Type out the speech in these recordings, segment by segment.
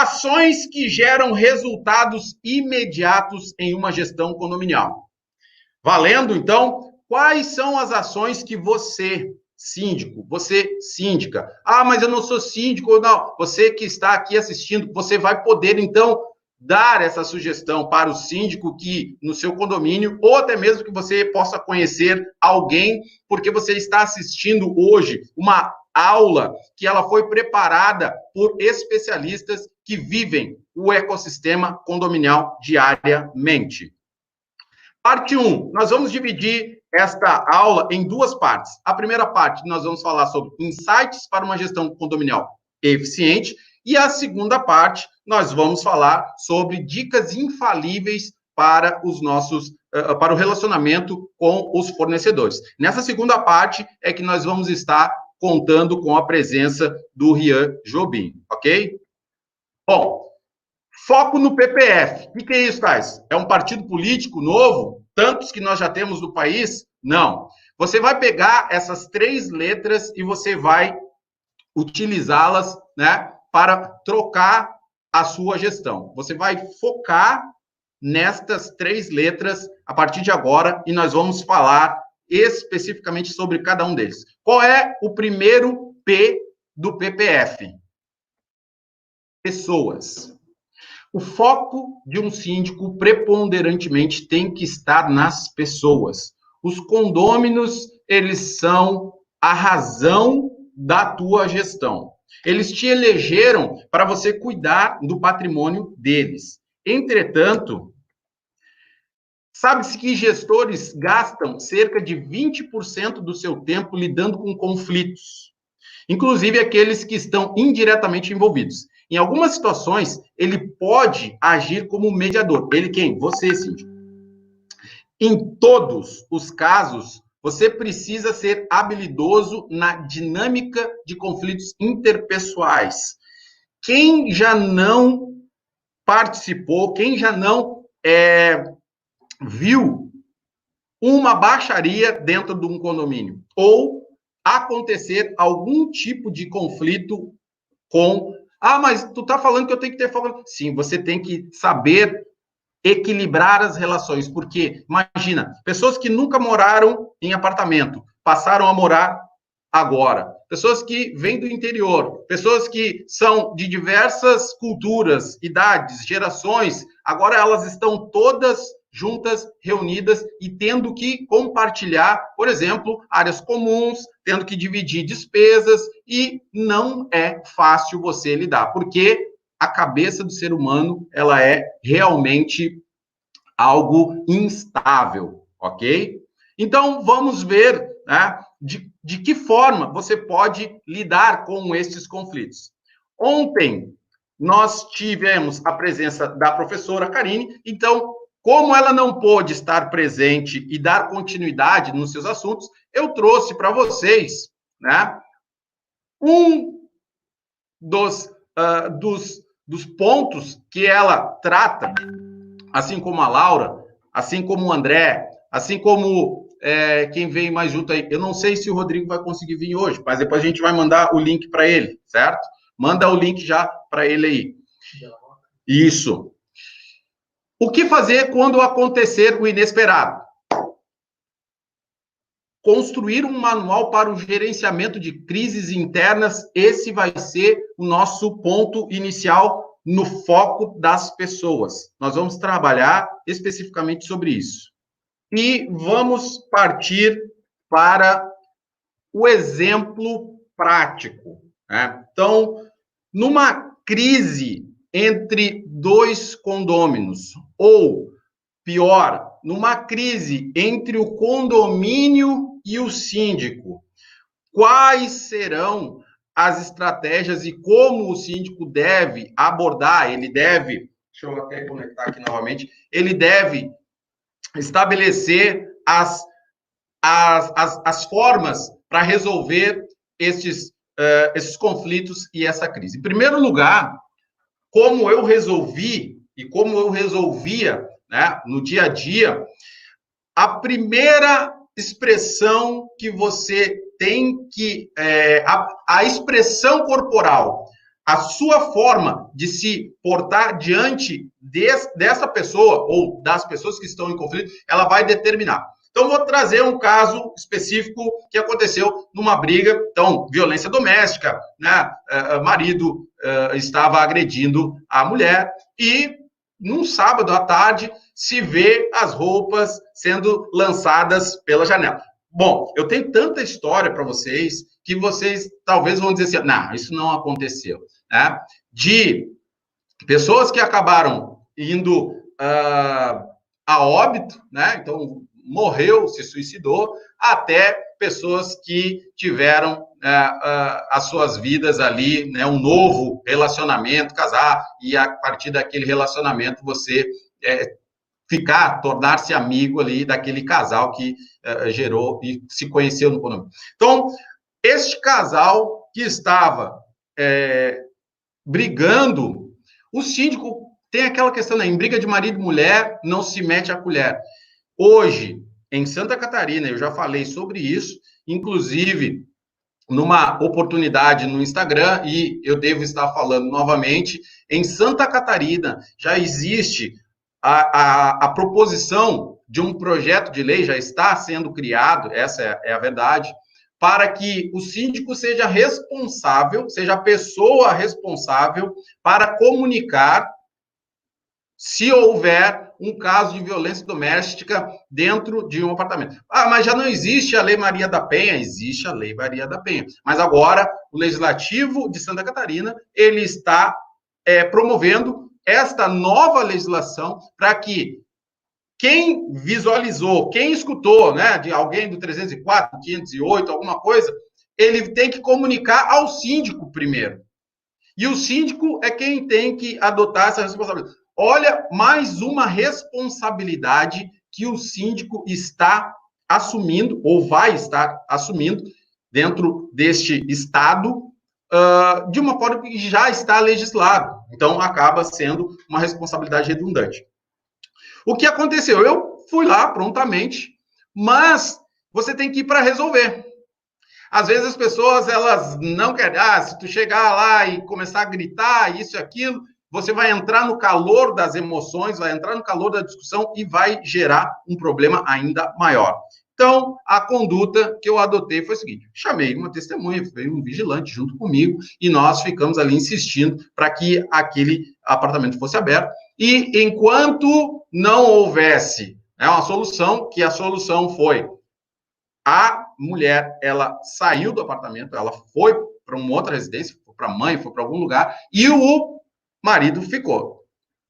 Ações que geram resultados imediatos em uma gestão condominial. Valendo, então, quais são as ações que você, síndico, você, síndica, mas eu não sou síndico, não, você que está aqui assistindo, você vai poder, então, dar essa sugestão para o síndico que no seu condomínio, ou até mesmo que você possa conhecer alguém, porque você está assistindo hoje uma aula que ela foi preparada por especialistas que vivem o ecossistema condominial diariamente. Parte 1, nós vamos dividir esta aula em duas partes. A primeira parte, nós vamos falar sobre insights para uma gestão condominial eficiente, e a segunda parte, nós vamos falar sobre dicas infalíveis para os nossos, para o relacionamento com os fornecedores. Nessa segunda parte é que nós vamos estar contando com a presença do Rian Jobim, ok? Bom, foco no PPF. O que é isso, Thais? É um partido político novo? Tantos que nós já temos no país? Não. Você vai pegar essas 3 letras e você vai utilizá-las, né, para trocar a sua gestão. Você vai focar nestas 3 letras a partir de agora e nós vamos falar especificamente sobre cada um deles. Qual é o primeiro P do PPF? Pessoas. O foco de um síndico preponderantemente tem que estar nas pessoas. Os condôminos, eles são a razão da tua gestão. Eles te elegeram para você cuidar do patrimônio deles. Entretanto, sabe-se que gestores gastam cerca de 20% do seu tempo lidando com conflitos, inclusive aqueles que estão indiretamente envolvidos. Em algumas situações, ele pode agir como mediador. Ele quem? Você, síndico. Em todos os casos, você precisa ser habilidoso na dinâmica de conflitos interpessoais. Quem já não participou, quem já não viu uma baixaria dentro de um condomínio ou acontecer algum tipo de conflito com mas tu tá falando que eu tenho que ter foco. Sim, você tem que saber equilibrar as relações, porque, imagina, pessoas que nunca moraram em apartamento, passaram a morar agora. Pessoas que vêm do interior, pessoas que são de diversas culturas, idades, gerações, agora elas estão todas juntas, reunidas e tendo que compartilhar, por exemplo, áreas comuns, tendo que dividir despesas e não é fácil você lidar, porque a cabeça do ser humano, ela é realmente algo instável, ok? Então, vamos ver, né, de que forma você pode lidar com esses conflitos. Ontem, nós tivemos a presença da professora Karine, então, como ela não pôde estar presente e dar continuidade nos seus assuntos, eu trouxe para vocês, né, um dos pontos que ela trata, assim como a Laura, assim como o André, assim como quem vem mais junto aí. Eu não sei se o Rodrigo vai conseguir vir hoje, mas depois a gente vai mandar o link para ele, certo? Manda o link já para ele aí. Isso. O que fazer quando acontecer o inesperado? Construir um manual para o gerenciamento de crises internas, esse vai ser o nosso ponto inicial no foco das pessoas. Nós vamos trabalhar especificamente sobre isso. E vamos partir para o exemplo prático, né? Então, numa crise entre 2 condôminos, ou pior, numa crise entre o condomínio e o síndico, quais serão as estratégias e como o síndico deve abordar? Ele deve, deixa eu até conectar aqui novamente, ele deve estabelecer as formas para resolver esses conflitos e essa crise. Em primeiro lugar, como eu resolvi e como eu resolvia, né, no dia a dia, a primeira expressão que você tem que... a expressão corporal, a sua forma de se portar diante dessa pessoa ou das pessoas que estão em conflito, ela vai determinar. Então, vou trazer um caso específico que aconteceu numa briga, então, violência doméstica, né? Marido estava agredindo a mulher e, num sábado à tarde, se vê as roupas sendo lançadas pela janela. Bom, eu tenho tanta história para vocês que vocês talvez vão dizer assim, não, isso não aconteceu, né? De pessoas que acabaram indo a óbito, né? Então, morreu, se suicidou, até pessoas que tiveram as suas vidas ali, né? Um novo relacionamento, casar, e a partir daquele relacionamento você tornar-se amigo ali daquele casal que gerou e se conheceu no condomínio. Então, este casal que estava brigando, o síndico tem aquela questão, né? Em briga de marido e mulher, não se mete a colher. Hoje, em Santa Catarina, eu já falei sobre isso, inclusive numa oportunidade no Instagram, e eu devo estar falando novamente, em Santa Catarina já existe a proposição de um projeto de lei, já está sendo criado, essa é a verdade, para que o síndico seja responsável, seja a pessoa responsável para comunicar se houver um caso de violência doméstica dentro de um apartamento. Ah, mas já não existe a Lei Maria da Penha? Existe a Lei Maria da Penha. Mas agora, o Legislativo de Santa Catarina, ele está promovendo esta nova legislação para que quem visualizou, quem escutou, né, de alguém do 304, 508, alguma coisa, ele tem que comunicar ao síndico primeiro. E o síndico é quem tem que adotar essa responsabilidade. Olha, mais uma responsabilidade que o síndico está assumindo, ou vai estar assumindo, dentro deste Estado, de uma forma que já está legislado. Então, acaba sendo uma responsabilidade redundante. O que aconteceu? Eu fui lá prontamente, mas você tem que ir para resolver. Às vezes as pessoas, elas não querem, se tu chegar lá e começar a gritar, isso e aquilo, você vai entrar no calor das emoções, vai entrar no calor da discussão e vai gerar um problema ainda maior. Então, a conduta que eu adotei foi a seguinte, chamei uma testemunha, veio um vigilante junto comigo, e nós ficamos ali insistindo para que aquele apartamento fosse aberto, e enquanto não houvesse uma solução, que a solução foi a mulher, ela saiu do apartamento, ela foi para uma outra residência, foi para a mãe, foi para algum lugar, e o marido ficou.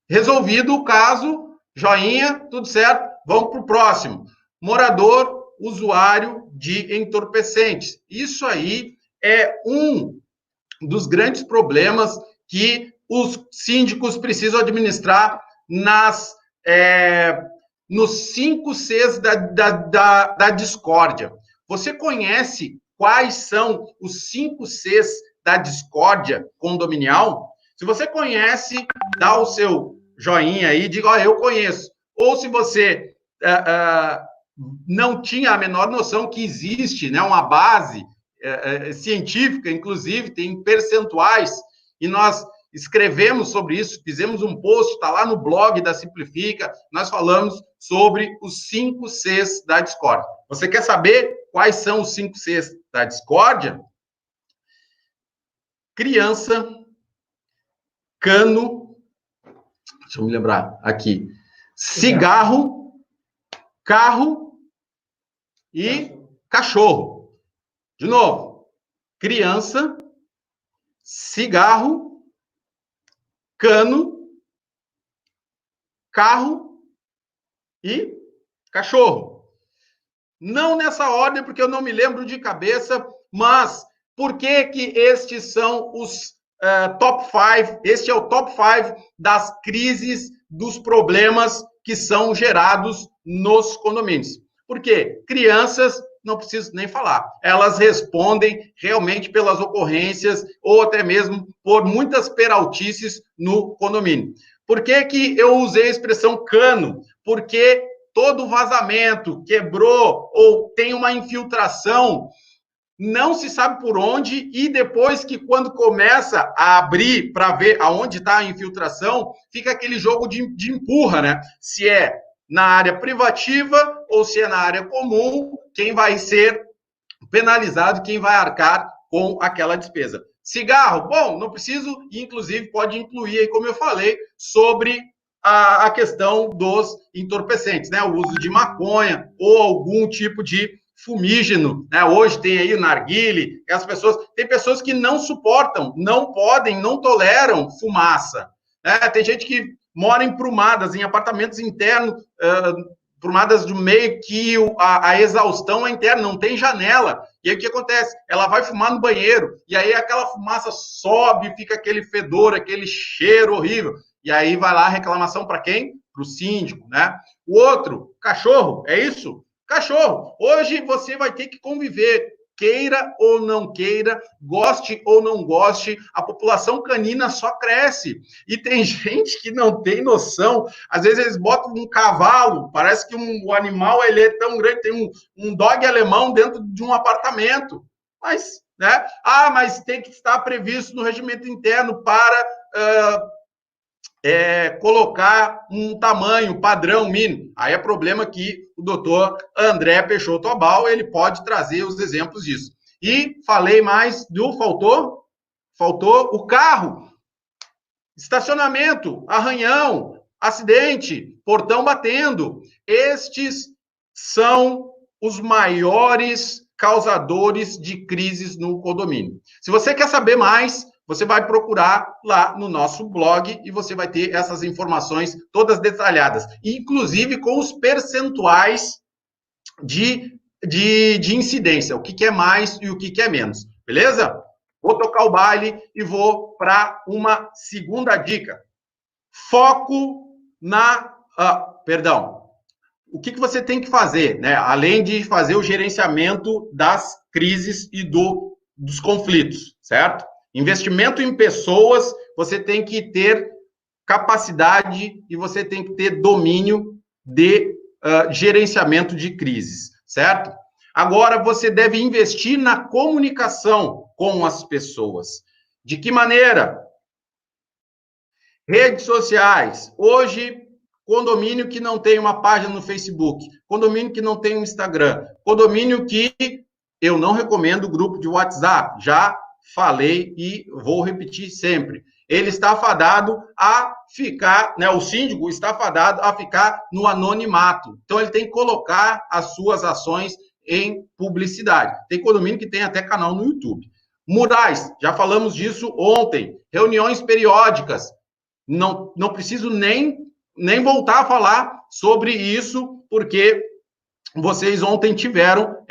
Resolvido o caso, joinha, tudo certo, vamos para o próximo. Morador, usuário de entorpecentes. Isso aí é um dos grandes problemas que os síndicos precisam administrar nos 5 Cs da discórdia. Você conhece quais são os 5 Cs da discórdia condominial? Se você conhece, dá o seu joinha aí, diga, eu conheço. Ou se você não tinha a menor noção que existe, né, uma base científica, inclusive, tem percentuais, e nós escrevemos sobre isso, fizemos um post, está lá no blog da Simplifica, nós falamos sobre os 5 Cs da discórdia. Você quer saber quais são os 5 Cs da discórdia? Criança, cano, deixa eu me lembrar aqui, cigarro, carro e cachorro. De novo, criança, cigarro, cano, carro e cachorro. Não nessa ordem, porque eu não me lembro de cabeça, mas por que que estes são os top 5? Este é o top 5 das crises, dos problemas que são gerados nos condomínios. Por quê? Crianças, não preciso nem falar, elas respondem realmente pelas ocorrências ou até mesmo por muitas peraltices no condomínio. Por que que eu usei a expressão cano? Porque todo vazamento quebrou ou tem uma infiltração não se sabe por onde, e depois que quando começa a abrir para ver aonde está a infiltração, fica aquele jogo de empurra, né? Se é na área privativa ou se é na área comum, quem vai ser penalizado, quem vai arcar com aquela despesa. Cigarro, bom, não preciso, inclusive pode incluir aí, como eu falei, sobre a questão dos entorpecentes, né? O uso de maconha ou algum tipo de fumígeno, né? Hoje tem aí o narguile, tem pessoas que não suportam, não podem, não toleram fumaça, né? Tem gente que mora em prumadas, em apartamentos internos, prumadas do meio que a exaustão é interna, não tem janela. E aí o que acontece? Ela vai fumar no banheiro, e aí aquela fumaça sobe, fica aquele fedor, aquele cheiro horrível. E aí vai lá a reclamação para quem? Para o síndico, né? O outro, cachorro, é isso? Cachorro. Hoje você vai ter que conviver, queira ou não queira, goste ou não goste, a população canina só cresce. E tem gente que não tem noção. Às vezes eles botam um cavalo, parece que o animal ele é tão grande, tem um dog alemão dentro de um apartamento. Mas, né? Mas tem que estar previsto no regimento interno para colocar um tamanho padrão mínimo. Aí é problema que o doutor André Peixoto Abal, ele pode trazer os exemplos disso. E falei mais faltou o carro, estacionamento, arranhão, acidente, portão batendo. Estes são os maiores causadores de crises no condomínio. Se você quer saber mais, você vai procurar lá no nosso blog e você vai ter essas informações todas detalhadas, inclusive com os percentuais de incidência, o que é mais e o que é menos, beleza? Vou tocar o baile e vou para uma segunda dica. Foco o que você tem que fazer, né? Além de fazer o gerenciamento das crises e dos conflitos, certo? Investimento em pessoas, você tem que ter capacidade e você tem que ter domínio de gerenciamento de crises, certo? Agora, você deve investir na comunicação com as pessoas. De que maneira? Redes sociais. Hoje, condomínio que não tem uma página no Facebook, condomínio que não tem um Instagram, condomínio que eu não recomendo grupo de WhatsApp. Já falei e vou repetir sempre. Ele está fadado a ficar, né? O síndico está fadado a ficar no anonimato. Então, ele tem que colocar as suas ações em publicidade. Tem condomínio que tem até canal no YouTube. Murais, já falamos disso ontem. Reuniões periódicas. Não preciso nem voltar a falar sobre isso, porque vocês ontem tiveram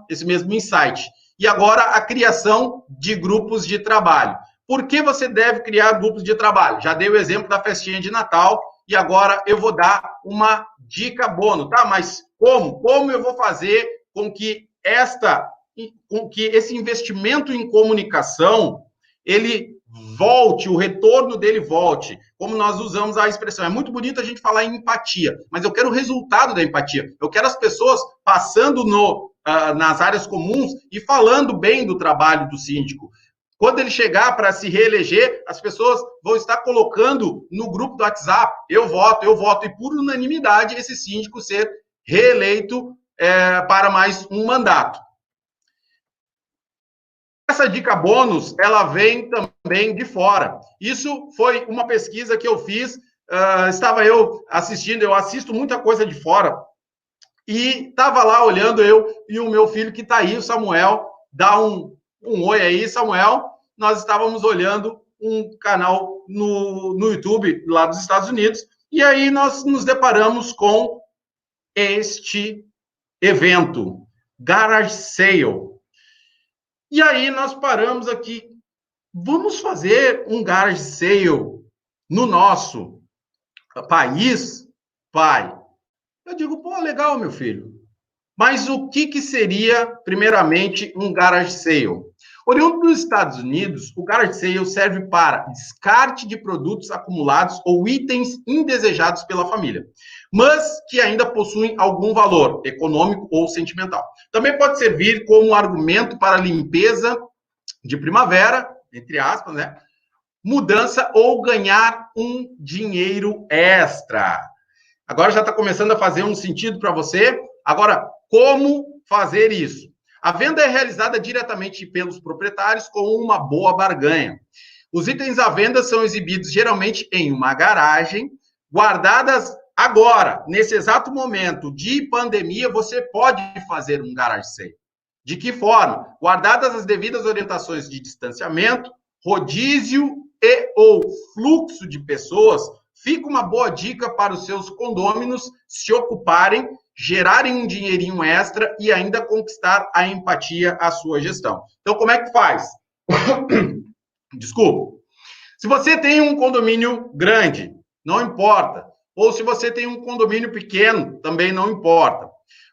esse mesmo insight. E agora a criação de grupos de trabalho. Por que você deve criar grupos de trabalho? Já dei o exemplo da festinha de Natal e agora eu vou dar uma dica bônus, tá? Mas como? Como eu vou fazer com que esse investimento em comunicação ele volte, o retorno dele volte, como nós usamos a expressão. É muito bonito a gente falar em empatia, mas eu quero o resultado da empatia. Eu quero as pessoas passando nas áreas comuns e falando bem do trabalho do síndico. Quando ele chegar para se reeleger, as pessoas vão estar colocando no grupo do WhatsApp, eu voto, e por unanimidade esse síndico ser reeleito para mais um mandato. Essa dica bônus, ela vem também de fora. Isso foi uma pesquisa que eu fiz, estava eu assistindo, eu assisto muita coisa de fora, e estava lá olhando eu e o meu filho que está aí, o Samuel, dá um oi aí, Samuel. Nós estávamos olhando um canal no YouTube lá dos Estados Unidos, e aí nós nos deparamos com este evento, Garage Sale. E aí nós paramos aqui, vamos fazer um garage sale no nosso país, pai? Eu digo, pô, legal, meu filho. Mas o que seria, primeiramente, um garage sale? Oriundo dos Estados Unidos, o garage sale serve para descarte de produtos acumulados ou itens indesejados pela família, mas que ainda possuem algum valor econômico ou sentimental. Também pode servir como argumento para limpeza de primavera, entre aspas, né? Mudança ou ganhar um dinheiro extra. Agora já está começando a fazer um sentido para você. Agora, como fazer isso? A venda é realizada diretamente pelos proprietários com uma boa barganha. Os itens à venda são exibidos geralmente em uma garagem, guardadas agora, nesse exato momento de pandemia, você pode fazer um garage sale. De que forma? Guardadas as devidas orientações de distanciamento, rodízio e ou fluxo de pessoas, fica uma boa dica para os seus condôminos se ocuparem, gerarem um dinheirinho extra e ainda conquistar a empatia à sua gestão. Então, como é que faz? Desculpa. Se você tem um condomínio grande, não importa. Ou se você tem um condomínio pequeno, também não importa.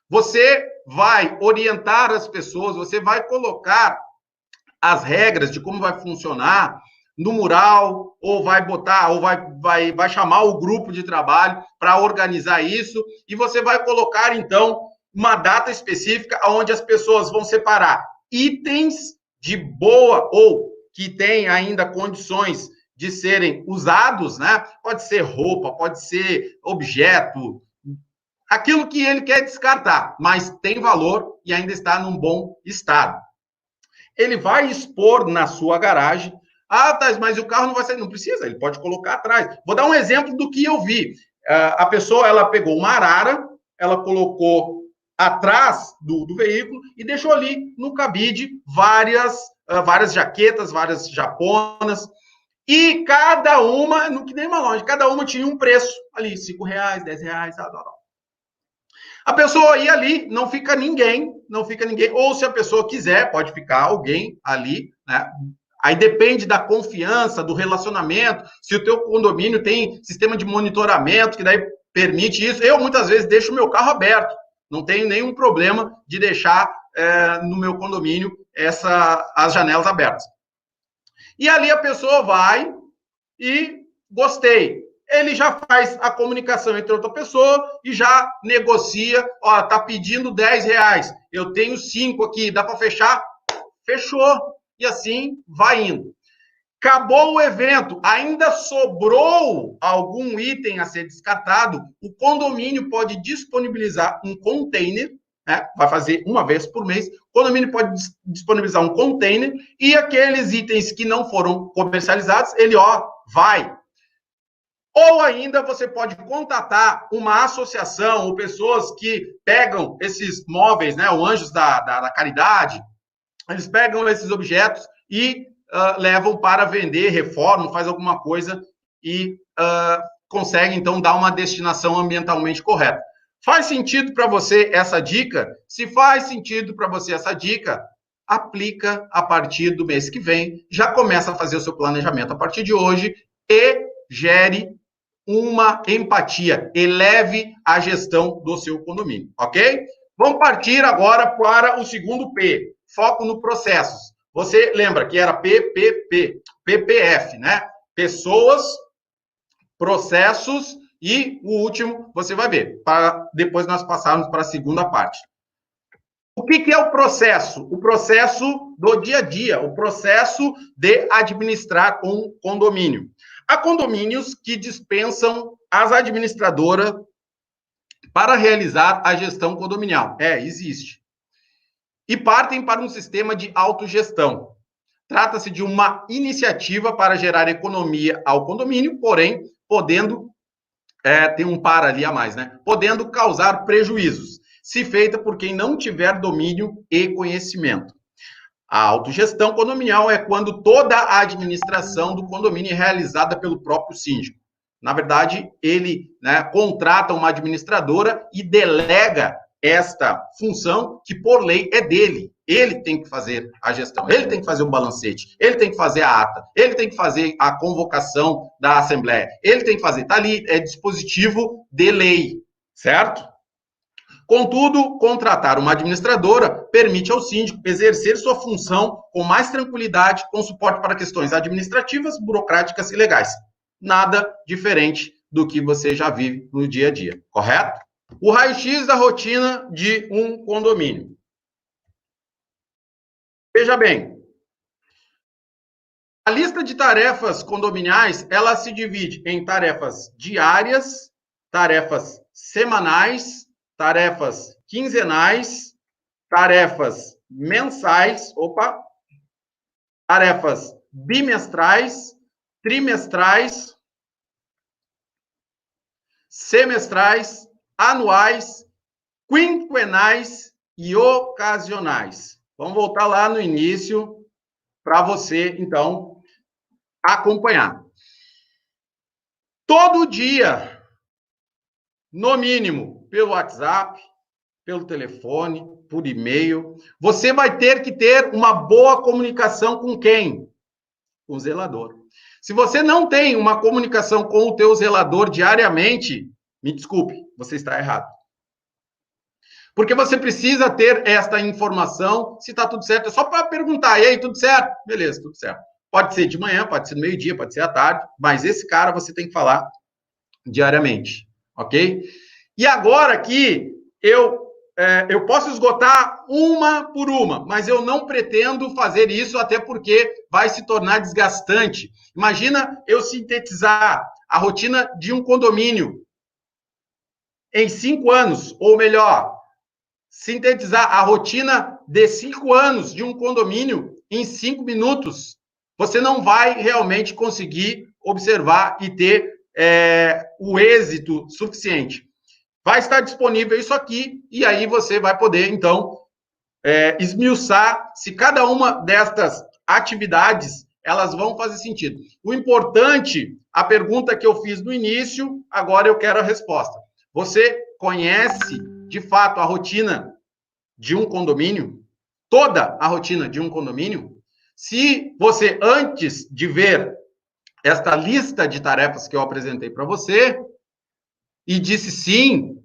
Você vai orientar as pessoas, você vai colocar as regras de como vai funcionar no mural, ou vai botar, ou vai chamar o grupo de trabalho para organizar isso, e você vai colocar, então, uma data específica onde as pessoas vão separar itens de boa ou que têm ainda condições de serem usados, né? Pode ser roupa, pode ser objeto, aquilo que ele quer descartar, mas tem valor e ainda está num bom estado. Ele vai expor na sua garagem. Ah, Thais, mas o carro não vai sair. Não precisa, ele pode colocar atrás. Vou dar um exemplo do que eu vi. A pessoa, ela pegou uma arara, ela colocou atrás do veículo e deixou ali no cabide várias jaquetas, várias japonas. E cada uma, que nem uma loja, cada uma tinha um preço ali, R$5, R$10, tal. A pessoa ia ali, não fica ninguém, ou se a pessoa quiser, pode ficar alguém ali, né? Aí depende da confiança, do relacionamento, se o teu condomínio tem sistema de monitoramento, que daí permite isso. Eu, muitas vezes, deixo o meu carro aberto, não tenho nenhum problema de deixar no meu condomínio as janelas abertas. E ali a pessoa vai e gostei. Ele já faz a comunicação entre outra pessoa e já negocia, ó, tá pedindo R$10, eu tenho 5 aqui, dá para fechar? Fechou. E assim vai indo. Acabou o evento, ainda sobrou algum item a ser descartado, o condomínio pode disponibilizar um container, né? Vai fazer uma vez por mês, o condomínio pode disponibilizar um container e aqueles itens que não foram comercializados, ele, vai. Ou ainda você pode contatar uma associação ou pessoas que pegam esses móveis, né, o Anjos da Caridade, eles pegam esses objetos e levam para vender, reformam, faz alguma coisa e conseguem, então, dar uma destinação ambientalmente correta. Faz sentido para você essa dica? Se faz sentido para você essa dica, aplica a partir do mês que vem, já começa a fazer o seu planejamento a partir de hoje e gere uma empatia, eleve a gestão do seu condomínio, ok? Vamos partir agora para o segundo P, foco no processos. Você lembra que era PPF, né? Pessoas, processos e o último você vai ver, para depois nós passarmos para a segunda parte. O que é o processo? O processo do dia a dia, o processo de administrar um condomínio. Há condomínios que dispensam as administradoras para realizar a gestão condominial. Existe. E partem para um sistema de autogestão. Trata-se de uma iniciativa para gerar economia ao condomínio, porém, podendo, tem um para ali a mais, né? Podendo causar prejuízos, se feita por quem não tiver domínio e conhecimento. A autogestão condominial é quando toda a administração do condomínio é realizada pelo próprio síndico. Na verdade, ele, né, contrata uma administradora e delega esta função que, por lei, é dele. Ele tem que fazer a gestão, ele tem que fazer o balancete, ele tem que fazer a ata, ele tem que fazer a convocação da assembleia, ele tem que fazer, está ali, é dispositivo de lei, certo? Contudo, contratar uma administradora permite ao síndico exercer sua função com mais tranquilidade, com suporte para questões administrativas, burocráticas e legais. Nada diferente do que você já vive no dia a dia, correto? O raio-x da rotina de um condomínio. Veja bem, a lista de tarefas condominiais, ela se divide em tarefas diárias, tarefas semanais, tarefas quinzenais, tarefas mensais, tarefas bimestrais, trimestrais, semestrais, anuais, quinquenais e ocasionais. Vamos voltar lá no início para você, então, acompanhar. Todo dia, no mínimo, pelo WhatsApp, pelo telefone, por e-mail, você vai ter que ter uma boa comunicação com quem? Com o zelador. Se você não tem uma comunicação com o teu zelador diariamente, me desculpe, você está errado. Porque você precisa ter esta informação, se está tudo certo, é só para perguntar, e aí, tudo certo? Beleza, tudo certo. Pode ser de manhã, pode ser no meio-dia, pode ser à tarde, mas esse cara você tem que falar diariamente, ok? E agora aqui, eu posso esgotar uma por uma, mas eu não pretendo fazer isso, até porque vai se tornar desgastante. Imagina eu sintetizar a rotina de um condomínio em 5 anos, ou melhor, sintetizar a rotina de 5 anos de um condomínio em 5 minutos. Você não vai realmente conseguir observar e ter o êxito suficiente. Vai estar disponível isso aqui, e aí você vai poder, então, esmiuçar se cada uma destas atividades elas vão fazer sentido. O importante, a pergunta que eu fiz no início, agora eu quero a resposta. Você conhece, de fato, a rotina de um condomínio? Toda a rotina de um condomínio? Se você, antes de ver esta lista de tarefas que eu apresentei para você, e disse sim,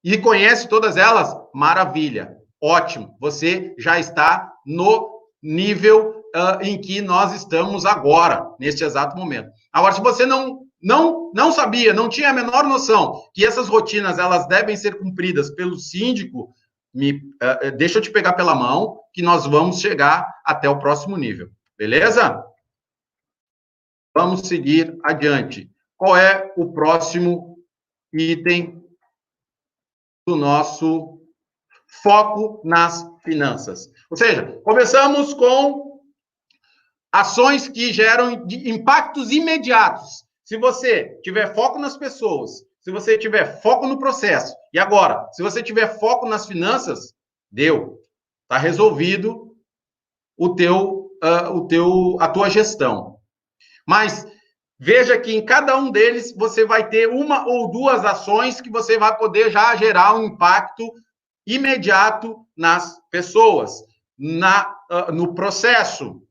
e conhece todas elas, maravilha, ótimo, você já está no nível em que nós estamos agora, neste exato momento. Agora, se você não sabia, não tinha a menor noção que essas rotinas elas devem ser cumpridas pelo síndico, deixa eu te pegar pela mão, que nós vamos chegar até o próximo nível, beleza? Vamos seguir adiante. Qual é o próximo item do nosso foco nas finanças? Ou seja, começamos com ações que geram impactos imediatos. Se você tiver foco nas pessoas, se você tiver foco no processo, e agora, se você tiver foco nas finanças, deu. Está resolvido a tua gestão. Mas veja que em cada um deles você vai ter uma ou duas ações que você vai poder já gerar um impacto imediato nas pessoas, no processo,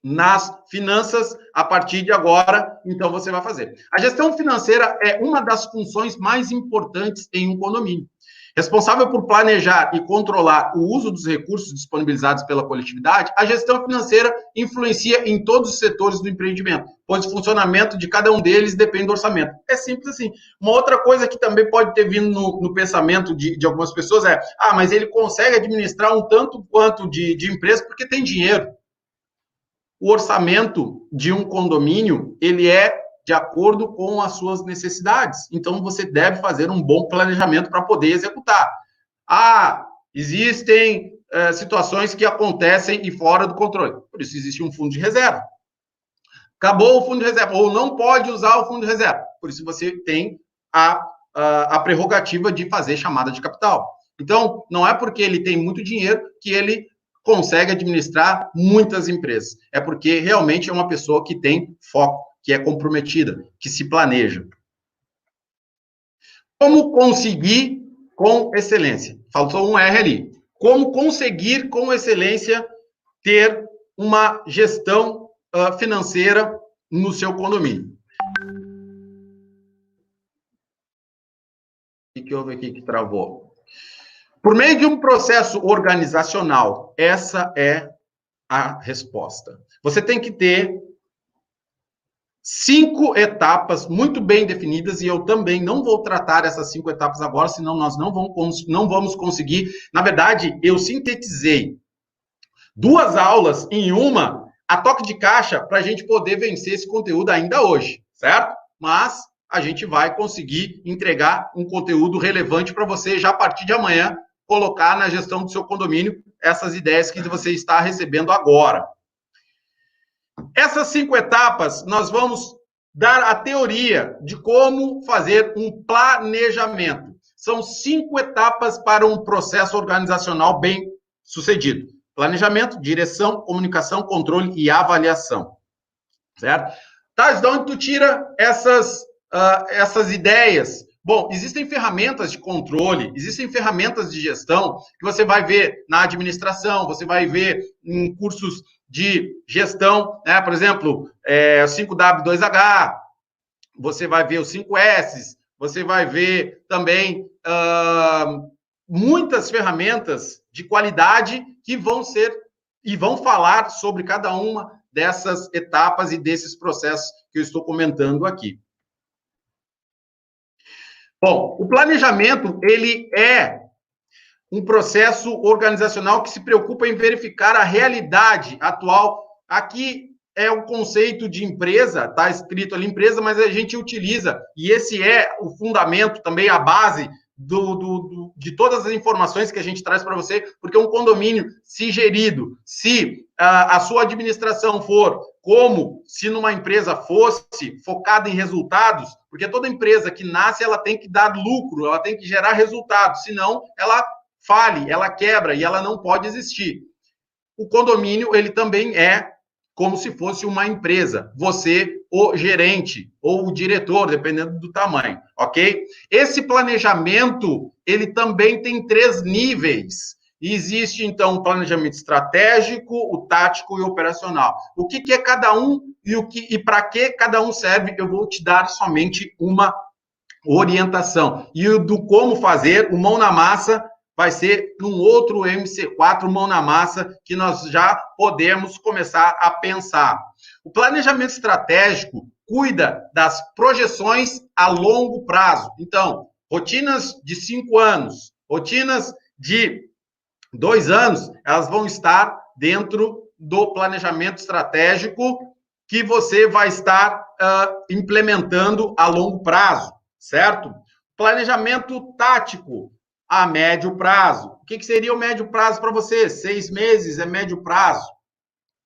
nas finanças, a partir de agora, então você vai fazer. A gestão financeira é uma das funções mais importantes em um condomínio. Responsável por planejar e controlar o uso dos recursos disponibilizados pela coletividade, a gestão financeira influencia em todos os setores do empreendimento, pois o funcionamento de cada um deles depende do orçamento. É simples assim. Uma outra coisa que também pode ter vindo no pensamento de algumas pessoas é: mas ele consegue administrar um tanto quanto de empresa porque tem dinheiro. O orçamento de um condomínio, ele é de acordo com as suas necessidades. Então, você deve fazer um bom planejamento para poder executar. Existem situações que acontecem e fora do controle. Por isso, existe um fundo de reserva. Acabou o fundo de reserva, ou não pode usar o fundo de reserva. Por isso, você tem a prerrogativa de fazer chamada de capital. Então, não é porque ele tem muito dinheiro que ele consegue administrar muitas empresas. É porque realmente é uma pessoa que tem foco, que é comprometida, que se planeja. Como conseguir com excelência? Faltou um R ali. Como conseguir com excelência ter uma gestão financeira no seu condomínio? O que houve aqui que travou? Por meio de um processo organizacional, essa é a resposta. Você tem que ter 5 etapas muito bem definidas, e eu também não vou tratar essas 5 etapas agora, senão nós não vamos conseguir. Na verdade, eu sintetizei 2 aulas em uma, a toque de caixa, para a gente poder vencer esse conteúdo ainda hoje, certo? Mas a gente vai conseguir entregar um conteúdo relevante para você já a partir de amanhã, colocar na gestão do seu condomínio essas ideias que você está recebendo agora. Essas 5 etapas, nós vamos dar a teoria de como fazer um planejamento. São 5 etapas para um processo organizacional bem sucedido. Planejamento, direção, comunicação, controle e avaliação. Certo? Tá, de onde tu tira essas ideias? Bom, existem ferramentas de controle, existem ferramentas de gestão que você vai ver na administração, você vai ver em cursos de gestão, né? Por exemplo, o 5W2H, você vai ver os 5S, você vai ver também muitas ferramentas de qualidade que vão ser e vão falar sobre cada uma dessas etapas e desses processos que eu estou comentando aqui. Bom, o planejamento, ele é um processo organizacional que se preocupa em verificar a realidade atual. Aqui é o conceito de empresa, está escrito ali empresa, mas a gente utiliza, e esse é o fundamento, também a base de todas as informações que a gente traz para você, porque um condomínio, se gerido, se a sua administração for como se numa empresa fosse focada em resultados, porque toda empresa que nasce, ela tem que dar lucro, ela tem que gerar resultados, senão ela fale, ela quebra e ela não pode existir. O condomínio, ele também é como se fosse uma empresa. Você, o gerente ou o diretor, dependendo do tamanho, ok? Esse planejamento, ele também tem 3 níveis. Existe, então, o planejamento estratégico, o tático e o operacional. O que é cada um e para que cada um serve, eu vou te dar somente uma orientação. E o do como fazer, o mão na massa, vai ser num outro MC4, mão na massa, que nós já podemos começar a pensar. O planejamento estratégico cuida das projeções a longo prazo. Então, rotinas de 5 anos, rotinas de 2 anos, elas vão estar dentro do planejamento estratégico que você vai estar implementando a longo prazo, certo? Planejamento tático a médio prazo. O que seria o médio prazo para você? 6 meses é médio prazo.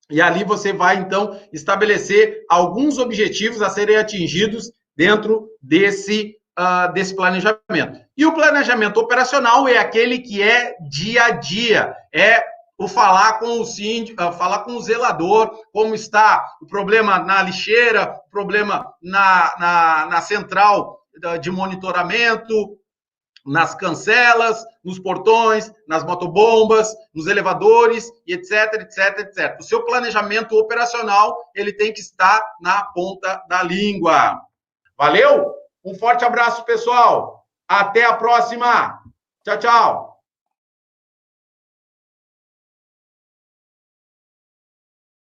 E ali você vai, então, estabelecer alguns objetivos a serem atingidos dentro desse planejamento. E o planejamento operacional é aquele que é dia a dia, é o falar com o síndico, falar com o zelador, como está o problema na lixeira, o problema na central de monitoramento, nas cancelas, nos portões, nas motobombas, nos elevadores, e etc, etc, etc. O seu planejamento operacional, ele tem que estar na ponta da língua. Valeu? Um forte abraço, pessoal. Até a próxima. Tchau, tchau.